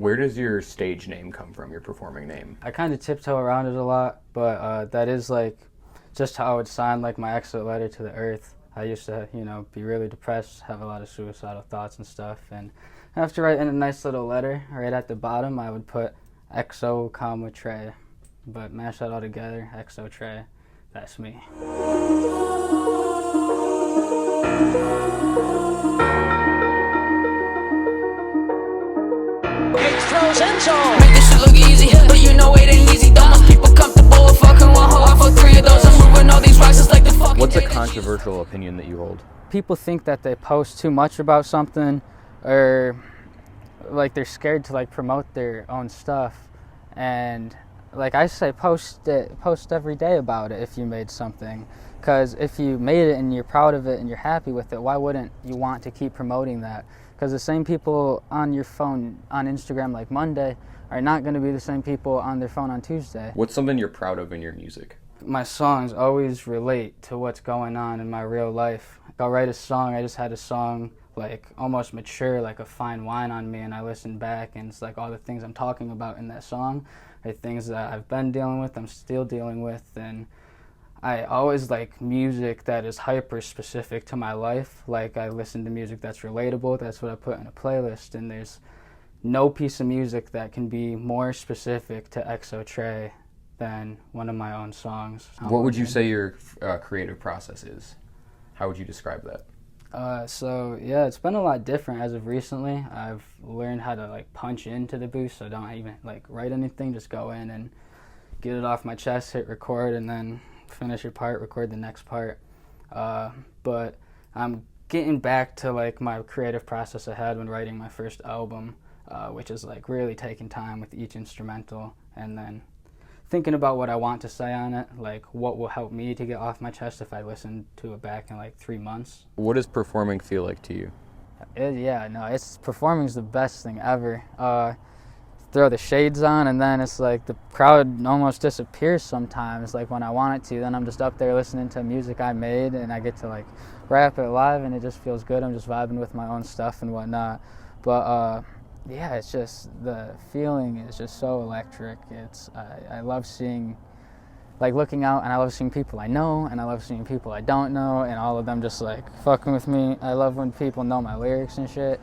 Where does your stage name come from, your performing name? I kind of tiptoe around it a lot, but that is like just how it sound, like my exit letter to the earth. I used to, be really depressed, have a lot of suicidal thoughts and stuff, and after writing a nice little letter right at the bottom, I would put xotrey, but mash that all together, xotrey. That's me. Make this shit look easy, but you know it ain't easy. Though most people comfortable with fucking one hoe. I fuck 3 of those. I'm moving all these rocks like the fucking. What's a controversial opinion that you hold? People think that they post too much about something, or like they're scared to like promote their own stuff. And like I say, post every day about it if you made something. Because if you made it and you're proud of it and you're happy with it, why wouldn't you want to keep promoting that? Because the same people on your phone on Instagram like Monday are not going to be the same people on their phone on Tuesday. What's something you're proud of in your music? My songs always relate to what's going on in my real life. I'll write a song. I just had a song like almost mature, like a fine wine on me, and I listen back and it's like all the things I'm talking about in that song are things that I've been dealing with, I'm still dealing with, and I always like music that is hyper specific to my life. Like I listen to music that's relatable, that's what I put in a playlist, and there's no piece of music that can be more specific to xotrey than one of my own songs. What would you say your creative process is? How would you describe that? So yeah, it's been a lot different as of recently. I've learned how to like punch into the booth, so don't even like write anything, just go in and get it off my chest, hit record, and then finish your part, record the next part. But I'm getting back to like my creative process I had when writing my first album, which is like really taking time with each instrumental and then thinking about what I want to say on it, like what will help me to get off my chest if I listen to it back in like 3 months. What does performing feel like to you? Performing's the best thing ever. Throw the shades on and then it's like the crowd almost disappears sometimes, like when I want it to. Then I'm just up there listening to music I made and I get to like rap it live and it just feels good. I'm just vibing with my own stuff and whatnot. But yeah, it's just, the feeling is just so electric. I love seeing, like looking out, and I love seeing people I know, and I love seeing people I don't know, and all of them just like fucking with me. I love when people know my lyrics and shit.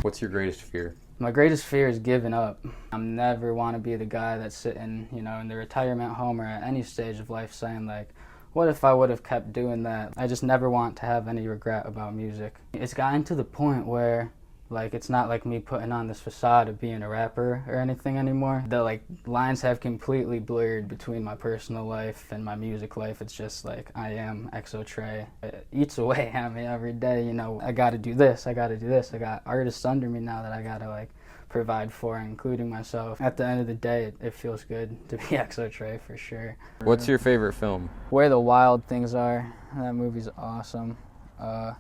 What's your greatest fear? My greatest fear is giving up. I never want to be the guy that's sitting, in the retirement home or at any stage of life saying like, what if I would have kept doing that? I just never want to have any regret about music. It's gotten to the point where like it's not like me putting on this facade of being a rapper or anything anymore. The like lines have completely blurred between my personal life and my music life. It's just like I am xotrey. It eats away at me every day. I gotta do this, I gotta do this. I got artists under me now that I gotta like provide for, including myself. At the end of the day, it feels good to be xotrey for sure. What's your favorite film? Where the Wild Things Are. That movie's awesome. It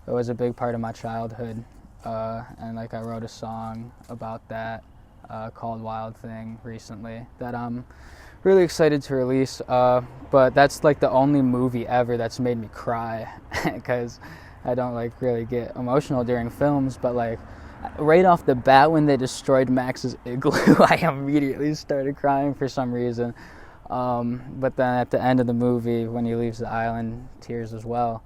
was a big part of my childhood. And like I wrote a song about that called Wild Thing recently that I'm really excited to release, but that's like the only movie ever that's made me cry because I don't like really get emotional during films, but like right off the bat when they destroyed Max's igloo I immediately started crying for some reason, but then at the end of the movie when he leaves the island, tears as well.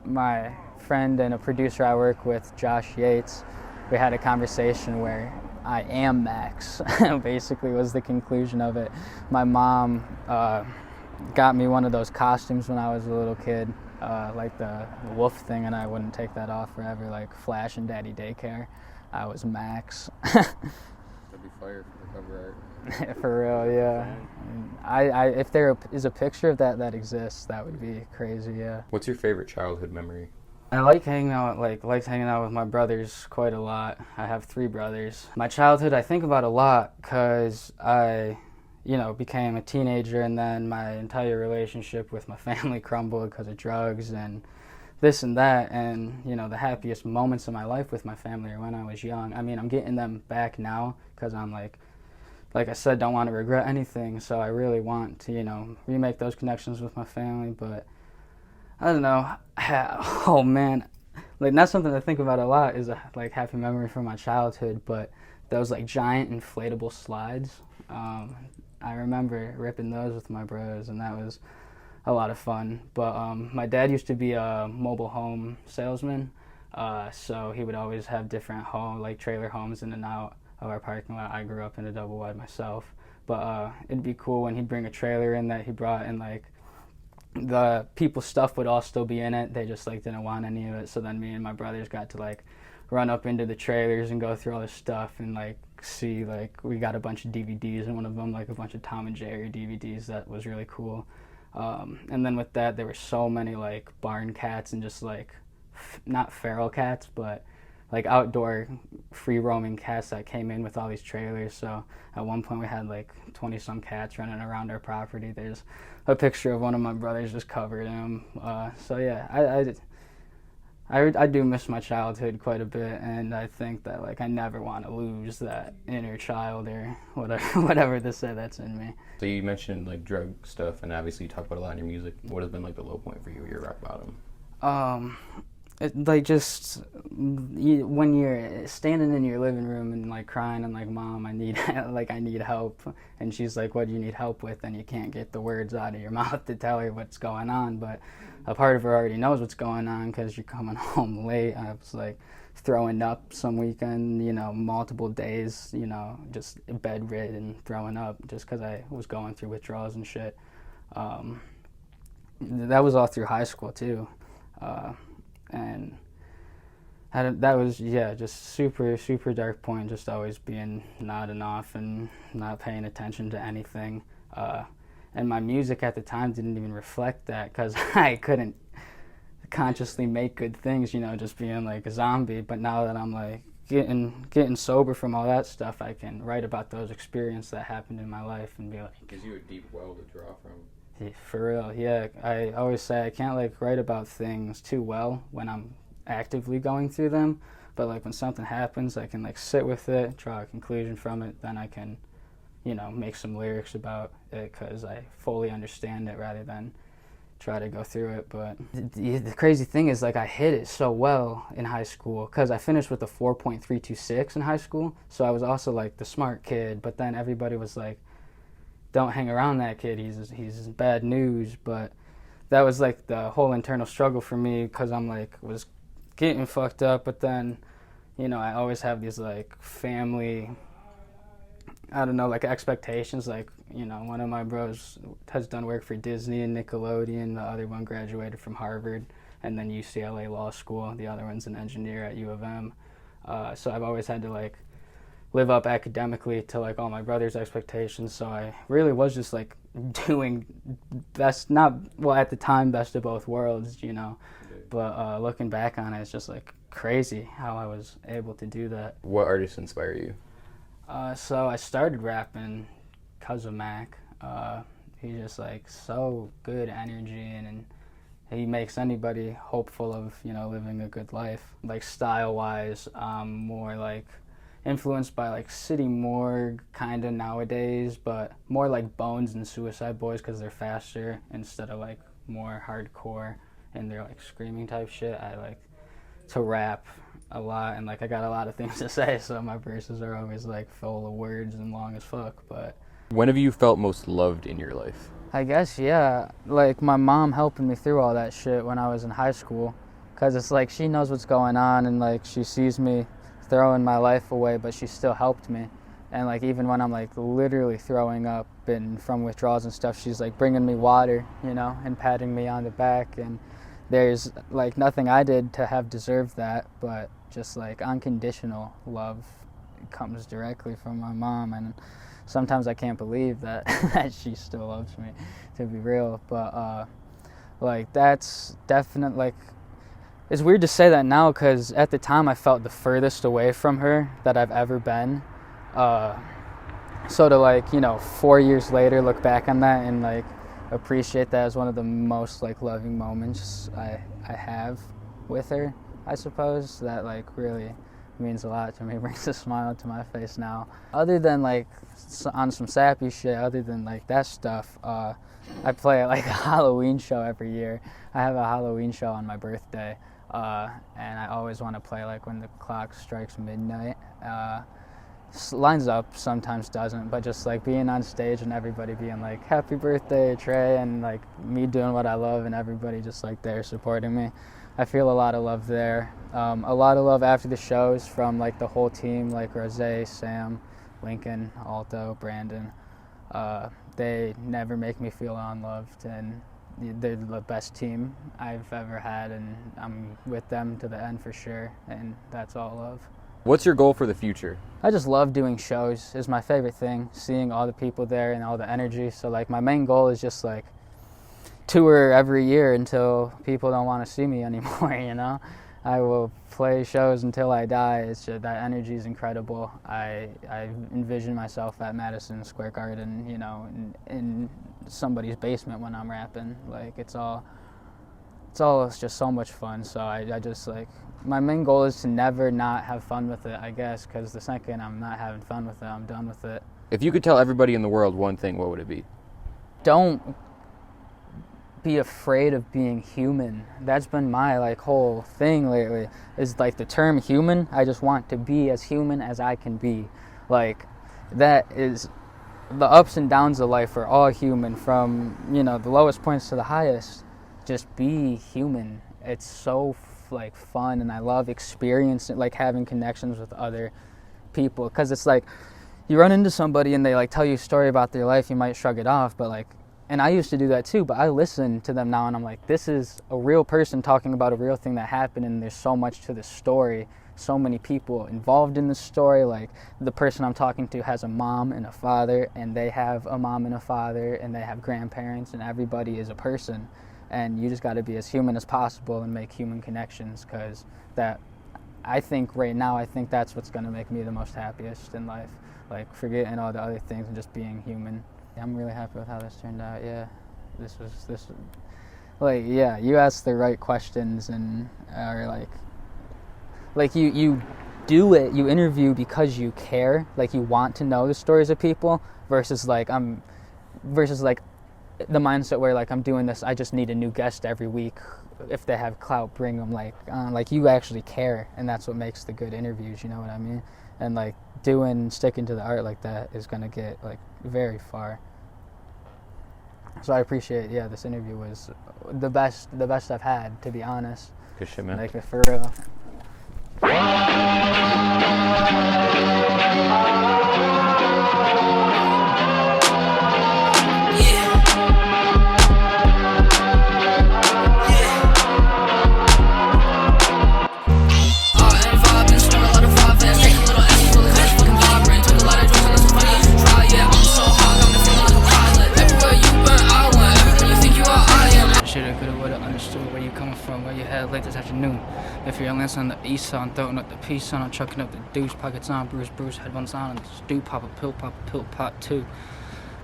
My friend and a producer I work with, Josh Yates, we had a conversation where I am Max, basically was the conclusion of it. My mom got me one of those costumes when I was a little kid, like the wolf thing, and I wouldn't take that off forever, like Flash and Daddy Daycare. I was Max. That'd be fire for the cover art. For real, yeah. I if there is a picture of that exists, that would be crazy, yeah. What's your favorite childhood memory? I liked hanging out with my brothers quite a lot. I have 3 brothers. My childhood I think about a lot because I, became a teenager and then my entire relationship with my family crumbled because of drugs and this and that. And, the happiest moments of my life with my family are when I was young. I mean, I'm getting them back now because I'm like I said, don't want to regret anything. So I really want to, remake those connections with my family, but I don't know. Oh man, like not something I think about a lot is a like happy memory from my childhood, but those like giant inflatable slides. I remember ripping those with my bros, and that was a lot of fun. But my dad used to be a mobile home salesman, so he would always have different like trailer homes in and out of our parking lot. I grew up in a double wide myself, but it'd be cool when he'd bring a trailer in that he brought, and like the people's stuff would all still be in it. They just like didn't want any of it. So then me and my brothers got to like run up into the trailers and go through all this stuff and like see, like we got a bunch of DVDs, and one of them like a bunch of Tom and Jerry DVDs. That was really cool. And then with that, there were so many like barn cats and just like not feral cats, but like outdoor free roaming cats that came in with all these trailers. So at one point we had like 20 some cats running around our property. There's a picture of one of my brothers just covered in them. So yeah, I do miss my childhood quite a bit, and I think that like I never want to lose that inner child or whatever to say that's in me. So you mentioned like drug stuff, and obviously you talk about a lot in your music. What has been like the low point for you, your rock bottom? Like just when you're standing in your living room and like crying and like, Mom, I need help, and she's like, what do you need help with? And you can't get the words out of your mouth to tell her what's going on, but a part of her already knows what's going on because you're coming home late. I was like throwing up some weekend, multiple days, just bedridden, throwing up just because I was going through withdrawals and shit. That was all through high school too. And that was, just super, super dark point, just always being nodding off and not paying attention to anything. And my music at the time didn't even reflect that because I couldn't consciously make good things, just being like a zombie. But now that I'm like getting sober from all that stuff, I can write about those experiences that happened in my life and be like... It gives you a deep well to draw from. Yeah, for real, yeah. I always say I can't like write about things too well when I'm actively going through them, but like when something happens, I can like sit with it, draw a conclusion from it, then I can, make some lyrics about it because I fully understand it rather than try to go through it. But the crazy thing is like I hit it so well in high school because I finished with a 4.326 in high school, so I was also like the smart kid, but then everybody was like, don't hang around that kid, he's bad news. But that was like the whole internal struggle for me because I'm like was getting fucked up, but then I always have these like family, I don't know, like expectations, like one of my bros has done work for Disney and Nickelodeon, the other one graduated from Harvard and then UCLA Law School, the other one's an engineer at U of M. So I've always had to like live up academically to like all my brother's expectations, so I really was just like doing best, at the time best of both worlds, but looking back on it, it's just like crazy how I was able to do that. What artists inspire you? So I started rapping because of Mac. He's just like so good energy, and he makes anybody hopeful of living a good life. Like style wise, more like influenced by like City Morgue kind of nowadays, but more like Bones and Suicide Boys because they're faster instead of like more hardcore and they're like screaming type shit. I like to rap a lot, and like I got a lot of things to say, so my verses are always like full of words and long as fuck. But when have you felt most loved in your life? I guess like my mom helping me through all that shit when I was in high school, because it's like she knows what's going on and like she sees me throwing my life away, but she still helped me. And like even when I'm like literally throwing up and from withdrawals and stuff, she's like bringing me water, and patting me on the back. And there's like nothing I did to have deserved that, but just like unconditional love comes directly from my mom. And sometimes I can't believe that that she still loves me, to be real. But like that's definite. Like it's weird to say that now because at the time I felt the furthest away from her that I've ever been. So to like 4 years later look back on that and like appreciate that as one of the most like loving moments I have with her, I suppose. That like really means a lot to me, brings a smile to my face now. Other than like on some sappy shit, other than like that stuff, I play at like a Halloween show every year. I have a Halloween show on my birthday. and I always want to play like when the clock strikes midnight. Lines up, sometimes doesn't, but just like being on stage and everybody being like, happy birthday, Trey, and like me doing what I love and everybody just like there supporting me. I feel a lot of love there. A lot of love after the shows from like the whole team, like Rose, Sam, Lincoln, Alto, Brandon. They never make me feel unloved, and they're the best team I've ever had, and I'm with them to the end for sure, and that's all love. What's your goal for the future? I just love doing shows. It's my favorite thing, seeing all the people there and all the energy. So like my main goal is just like tour every year until people don't want to see me anymore, you know? I will play shows until I die. It's just, that energy is incredible. I envision myself at Madison Square Garden, you know, in somebody's basement when I'm rapping. Like it's just so much fun. So I just like, my main goal is to never not have fun with it, I guess, because the second I'm not having fun with it, I'm done with it. If you could tell everybody in the world one thing, what would it be? Don't be afraid of being human. That's been my like whole thing lately, is like the term human. I just want to be as human as I can be. Like that is, the ups and downs of life are all human, from, you know, the lowest points to the highest. Just be human. It's so like fun, and I love experiencing, like having connections with other people, because it's like you run into somebody and they like tell you a story about their life, you might shrug it off, but like, and I used to do that too, but I listen to them now and I'm like, this is a real person talking about a real thing that happened, and there's so much to the story, so many people involved in the story. Like the person I'm talking to has a mom and a father, and they have a mom and a father, and they have grandparents, and everybody is a person. And you just got to be as human as possible and make human connections, because that, I think right now, I think that's what's going to make me the most happiest in life. Like forgetting all the other things and just being human. I'm really happy with how this turned out. Yeah, this like, yeah, you asked the right questions, and are like you do it, you interview because you care, like you want to know the stories of people, versus like the mindset where like I'm doing this, I just need a new guest every week. If they have clout, bring them. Like you actually care, and that's what makes the good interviews, you know what I mean? And like sticking to the art like that is gonna get like very far. So I appreciate, this interview was the best I've had, to be honest. Good shit, man. Like for real. Late this afternoon. If you're a Lance on the east side, I'm throwing up the peace on, I'm chucking up the deuce, pockets on, Bruce, headphones on, and stew, pop a pill, pop two.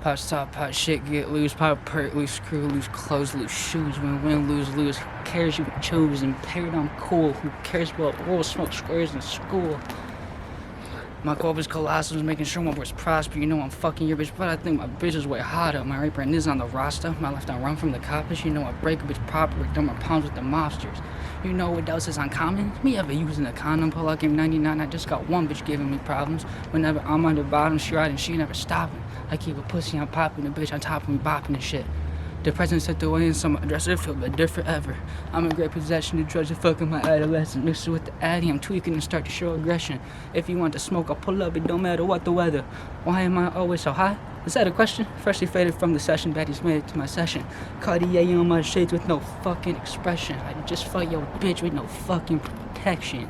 Pop stop, pop shit, get loose, pop perk, loose screw, loose clothes, loose shoes, win, lose. Who cares you chose, impaired, I'm cool. Who cares about roll smoke squares in school? My goal is colossal, making sure my boys prosper. You know I'm fucking your bitch, but I think my bitch is way hotter. My right brand is on the roster. My left arm run from the coppers. You know I break a bitch proper, done my pounds with the mobsters. You know what else is uncommon? Me ever using a condom, pull out game 99. I just got one bitch giving me problems. Whenever I'm on the bottom, she riding, she never stopping. I keep a pussy, I'm popping, the bitch on top of me, bopping and shit. The president set the way in some dresser, feel the different ever. I'm in great possession, the drugs are fucking my adolescent. Mixed with the addy, I'm tweaking and start to show aggression. If you want to smoke, I'll pull up, it don't matter what the weather. Why am I always so high? Is that a question? Freshly faded from the session, baddies made it to my session. Cartier on my shades with no fucking expression. I just fuck your bitch with no fucking protection.